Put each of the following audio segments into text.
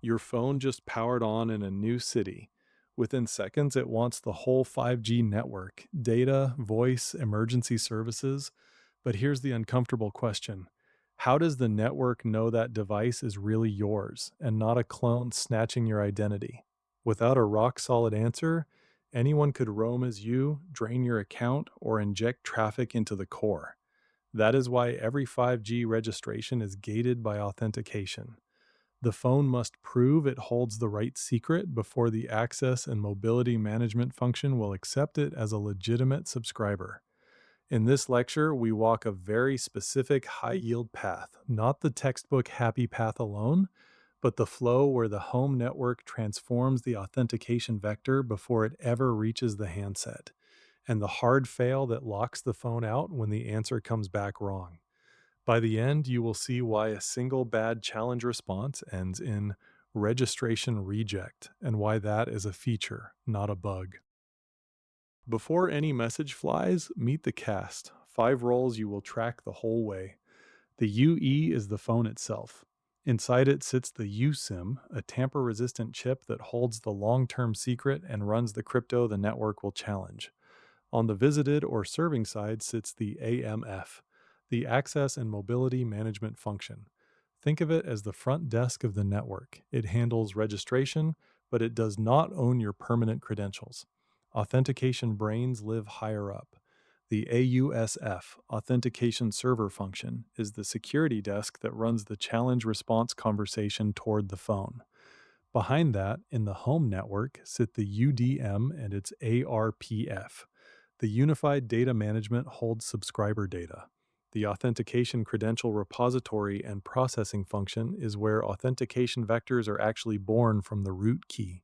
Your phone just powered on in a new city. Within seconds, it wants the whole 5G network, data, voice, emergency services. But here's the uncomfortable question: how does the network know that device is really yours and not a clone snatching your identity? Without a rock solid answer, anyone could roam as you, drain your account, or inject traffic into the core. That is why every 5G registration is gated by authentication. The phone must prove it holds the right secret before the access and mobility management function will accept it as a legitimate subscriber. In this lecture, we walk a very specific high yield path, not the textbook happy path alone, but the flow where the home network transforms the authentication vector before it ever reaches the handset, and the hard fail that locks the phone out when the answer comes back wrong. By the end, you will see why a single bad challenge response ends in registration reject, and why that is a feature, not a bug. Before any message flies, meet the cast. 5 roles you will track the whole way. The UE is the phone itself. Inside it sits the USIM, a tamper resistant chip that holds the long term secret and runs the crypto the network will challenge. On the visited or serving side sits the AMF, the Access and Mobility Management Function. Think of it as the front desk of the network. It handles registration, but it does not own your permanent credentials. Authentication brains live higher up. The AUSF, Authentication Server Function, is the security desk that runs the challenge response conversation toward the phone. Behind that, in the home network, sit the UDM and its ARPF. The Unified Data Management holds subscriber data. The Authentication Credential Repository and Processing function is where authentication vectors are actually born from the root key.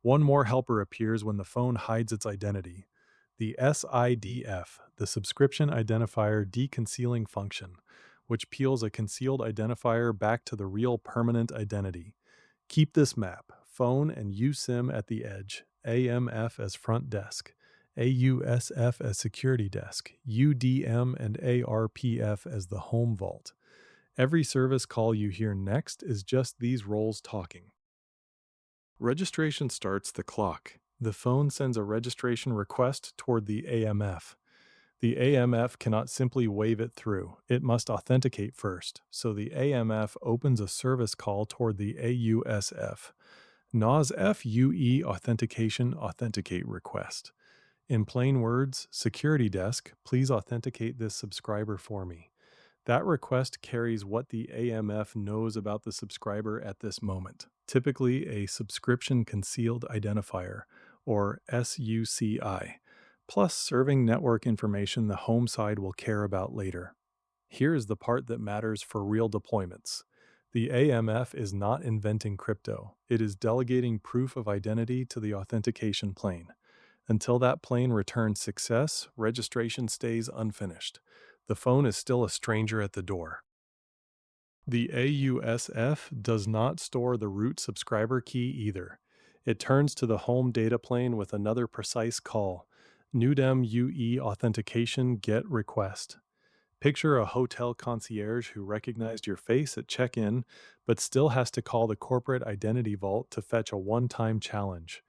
One more helper appears when the phone hides its identity: the SIDF, the Subscription Identifier Deconcealing function, which peels a concealed identifier back to the real permanent identity. Keep this map: phone and USIM at the edge, AMF as front desk, AUSF as security desk, UDM and ARPF as the home vault. Every service call you hear next is just these roles talking. Registration starts the clock. The phone sends a registration request toward the AMF. The AMF cannot simply wave it through. It must authenticate first, so the AMF opens a service call toward the AUSF. NOS FUE Authentication Authenticate Request. In plain words, security desk, please authenticate this subscriber for me. That request carries what the AMF knows about the subscriber at this moment, typically a subscription concealed identifier, or SUCI, plus serving network information the home side will care about later. Here is the part that matters for real deployments. The AMF is not inventing crypto, it is delegating proof of identity to the authentication plane. Until that plane returns success, registration stays unfinished. The phone is still a stranger at the door. The AUSF does not store the root subscriber key either. It turns to the home data plane with another precise call: NUDEM UE authentication get request. Picture a hotel concierge who recognized your face at check-in, but still has to call the corporate identity vault to fetch a one-time challenge.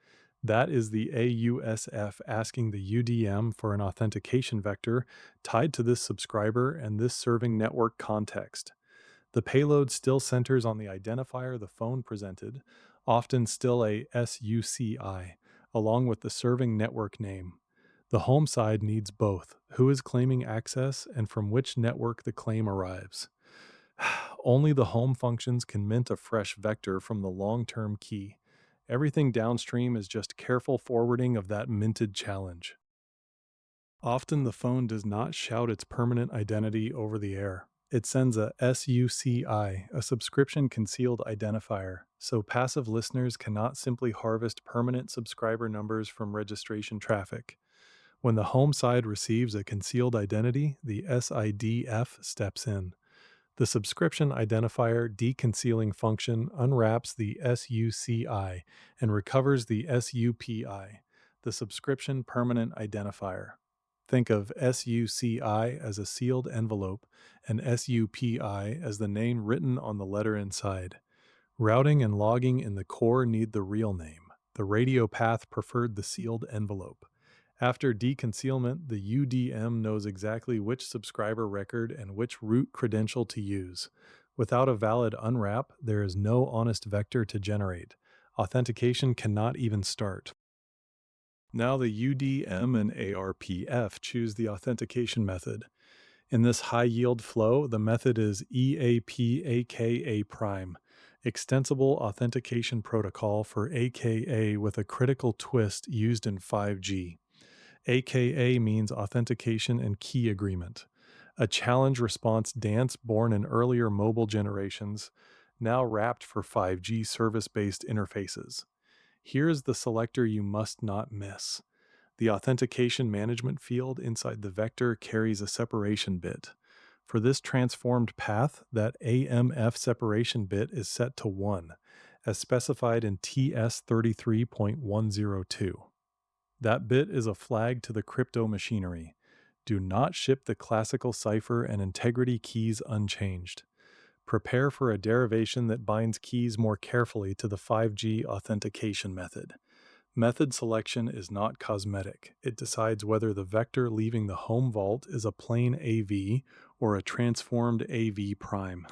That is the AUSF asking the UDM for an authentication vector tied to this subscriber and this serving network context. The payload still centers on the identifier the phone presented, often still a SUCI, along with the serving network name. The home side needs both: who is claiming access and from which network the claim arrives. Only the home functions can mint a fresh vector from the long-term key. Everything downstream is just careful forwarding of that minted challenge. Often the phone does not shout its permanent identity over the air. It sends a SUCI, a subscription concealed identifier, so passive listeners cannot simply harvest permanent subscriber numbers from registration traffic. When the home side receives a concealed identity, the SIDF steps in. The subscription identifier deconcealing function unwraps the SUCI and recovers the SUPI, the subscription permanent identifier. Think of SUCI as a sealed envelope and SUPI as the name written on the letter inside. Routing and logging in the core need the real name. The radio path preferred the sealed envelope. After deconcealment, the UDM knows exactly which subscriber record and which root credential to use. Without a valid unwrap, there is no honest vector to generate. Authentication cannot even start. Now the UDM and ARPF choose the authentication method. In this high-yield flow, the method is EAP aka prime, Extensible Authentication Protocol for aka with a critical twist used in 5G. AKA means Authentication and Key Agreement, a challenge response dance born in earlier mobile generations, now wrapped for 5G service-based interfaces. Here's the selector you must not miss. The authentication management field inside the vector carries a separation bit. For this transformed path, that AMF separation bit is set to 1, as specified in TS33.102. That bit is a flag to the crypto machinery. Do not ship the classical cipher and integrity keys unchanged. Prepare for a derivation that binds keys more carefully to the 5G authentication method. Method selection is not cosmetic. It decides whether the vector leaving the home vault is a plain AV or a transformed AV prime.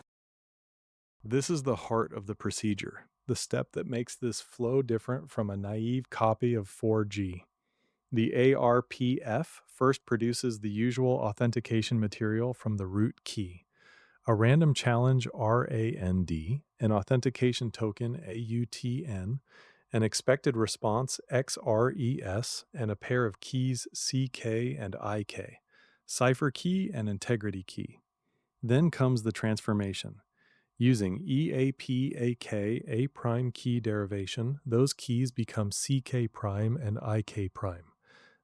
This is the heart of the procedure, the step that makes this flow different from a naive copy of 4G. The ARPF first produces the usual authentication material from the root key. A random challenge RAND, an authentication token AUTN, an expected response XRES, and a pair of keys CK and IK, cipher key and integrity key. Then comes the transformation. Using EAP-AK A prime key derivation, those keys become CK prime and IK prime.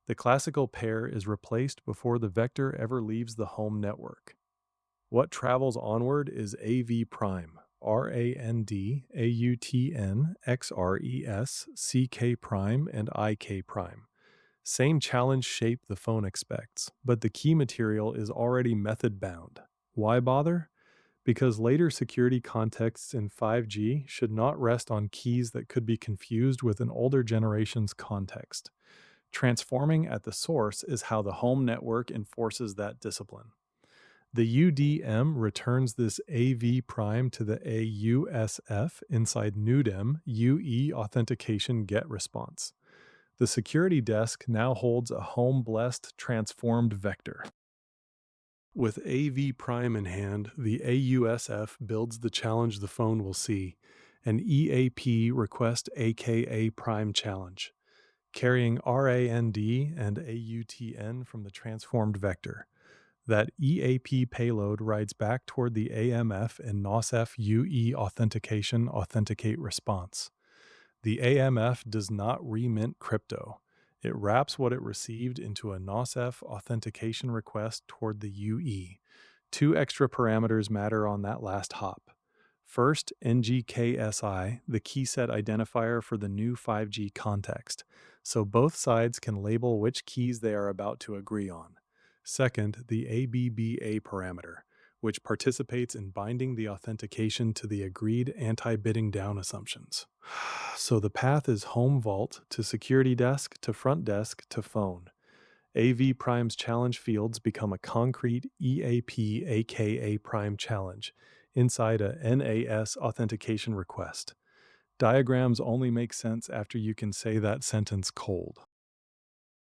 The classical pair is replaced before the vector ever leaves the home network. What travels onward is AV prime, RAND, AUTN, XRES, CK prime, and IK prime. Same challenge shape the phone expects, but the key material is already method bound. Why bother? Because later security contexts in 5G should not rest on keys that could be confused with an older generation's context. Transforming at the source is how the home network enforces that discipline. The UDM returns this AV prime to the AUSF inside NUDEM UE authentication get response. The security desk now holds a home-blessed transformed vector. With AV prime in hand, the AUSF builds the challenge the phone will see, an EAP request aka prime challenge, carrying RAND and AUTN from the transformed vector. That EAP payload rides back toward the AMF and NOSF UE authentication authenticate response. The AMF does not remint crypto. It wraps what it received into a NOSF authentication request toward the UE. 2 extra parameters matter on that last hop. First, NGKSI, the keyset identifier for the new 5G context, so both sides can label which keys they are about to agree on. Second, the ABBA parameter, which participates in binding the authentication to the agreed anti-bidding down assumptions. So the path is home vault to security desk to front desk to phone. AV Prime's challenge fields become a concrete EAP aka Prime challenge inside a NAS authentication request. Diagrams only make sense after you can say that sentence cold.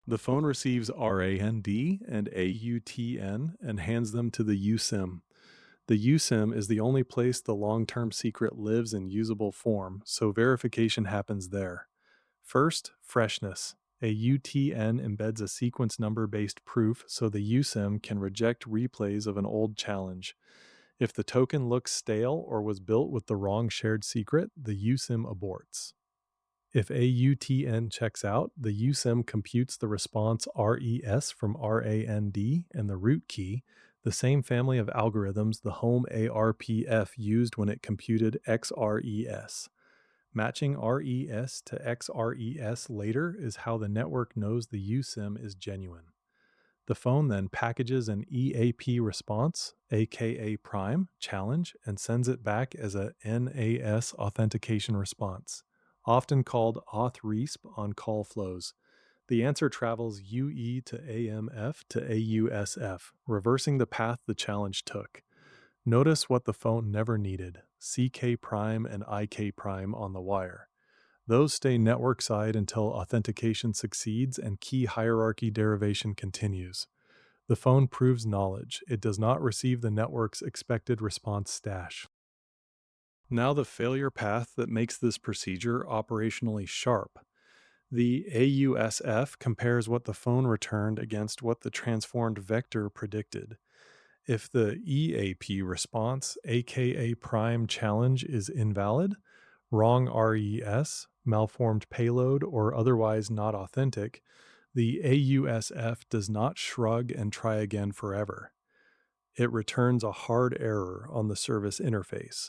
The phone receives RAND and AUTN and hands them to the USIM. The USIM is the only place the long-term secret lives in usable form, so verification happens there. First, freshness. A UTN embeds a sequence number-based proof so the USIM can reject replays of an old challenge. If the token looks stale or was built with the wrong shared secret, the USIM aborts. If AUTN checks out, the USIM computes the response RES from RAND and the root key, the same family of algorithms the home ARPF used when it computed XRES. Matching RES to XRES later is how the network knows the USIM is genuine. The phone then packages an EAP response, aka prime, challenge, and sends it back as a NAS authentication response, often called Auth resp on call flows. The answer travels UE to AMF to AUSF, reversing the path the challenge took. Notice what the phone never needed: CK prime and IK prime on the wire. Those stay network side until authentication succeeds and key hierarchy derivation continues. The phone proves knowledge. It does not receive the network's expected response stash. Now, the failure path that makes this procedure operationally sharp. The AUSF compares what the phone returned against what the transformed vector predicted. If the EAP response, aka prime challenge, is invalid, wrong RES, malformed payload, or otherwise not authentic, the AUSF does not shrug and try again forever. It returns a hard error on the service interface.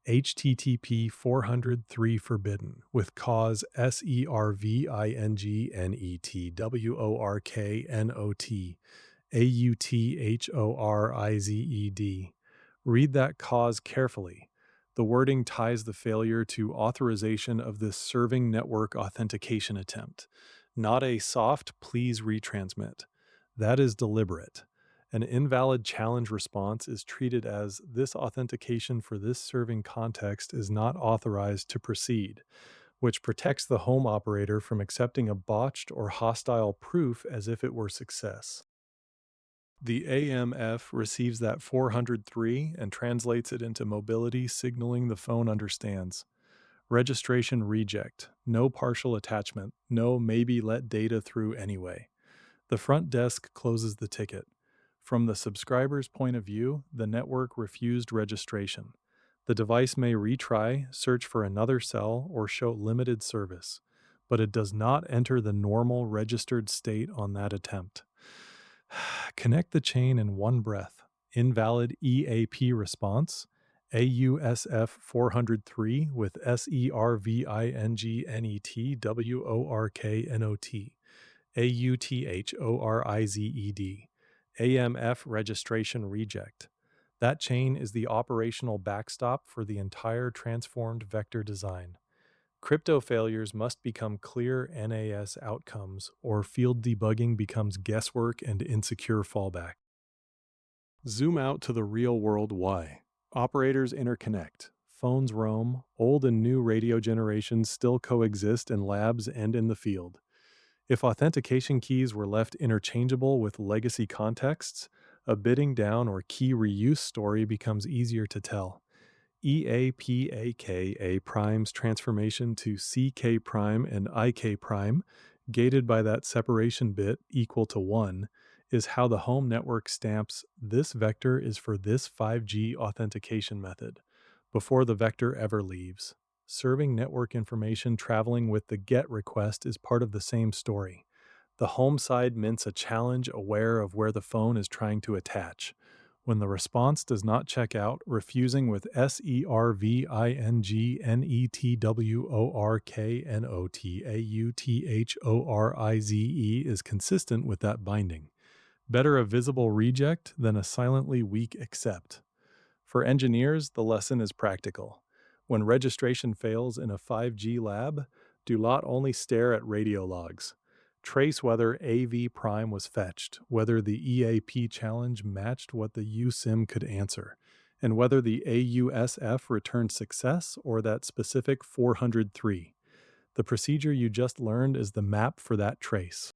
HTTP 403 forbidden with cause SERVINGNETWORKNOT AUTHORIZED. Read that cause carefully. The wording ties the failure to authorization of this serving network authentication attempt, not a soft please retransmit. That is deliberate. An invalid challenge response is treated as this authentication for this serving context is not authorized to proceed, which protects the home operator from accepting a botched or hostile proof as if it were success. The AMF receives that 403 and translates it into mobility, signaling the phone understands. Registration reject, no partial attachment, no maybe let data through anyway. The front desk closes the ticket. From the subscriber's point of view, the network refused registration. The device may retry, search for another cell, or show limited service, but it does not enter the normal registered state on that attempt. Connect the chain in one breath. Invalid EAP response, AUSF 403 with SERVINGNETWORKNOT, AUTHORIZED, AMF registration reject. That chain is the operational backstop for the entire transformed vector design. Crypto failures must become clear NAS outcomes, or field debugging becomes guesswork and insecure fallback. Zoom out to the real world why. Operators interconnect. Phones roam. Old and new radio generations still coexist in labs and in the field. If authentication keys were left interchangeable with legacy contexts, a bidding down or key reuse story becomes easier to tell. EAPAKA prime's transformation to CK prime and IK prime, gated by that separation bit equal to 1, is how the home network stamps this vector is for this 5G authentication method, before the vector ever leaves. Serving network information traveling with the GET request is part of the same story. The home side mints a challenge aware of where the phone is trying to attach. When the response does not check out, refusing with SERVINGNETWORKNOTAUTHORIZE is consistent with that binding. Better a visible reject than a silently weak accept. For engineers, the lesson is practical. When registration fails in a 5G lab, do not only stare at radio logs. Trace whether AV prime was fetched, whether the EAP challenge matched what the USIM could answer, and whether the AUSF returned success or that specific 403. The procedure you just learned is the map for that trace.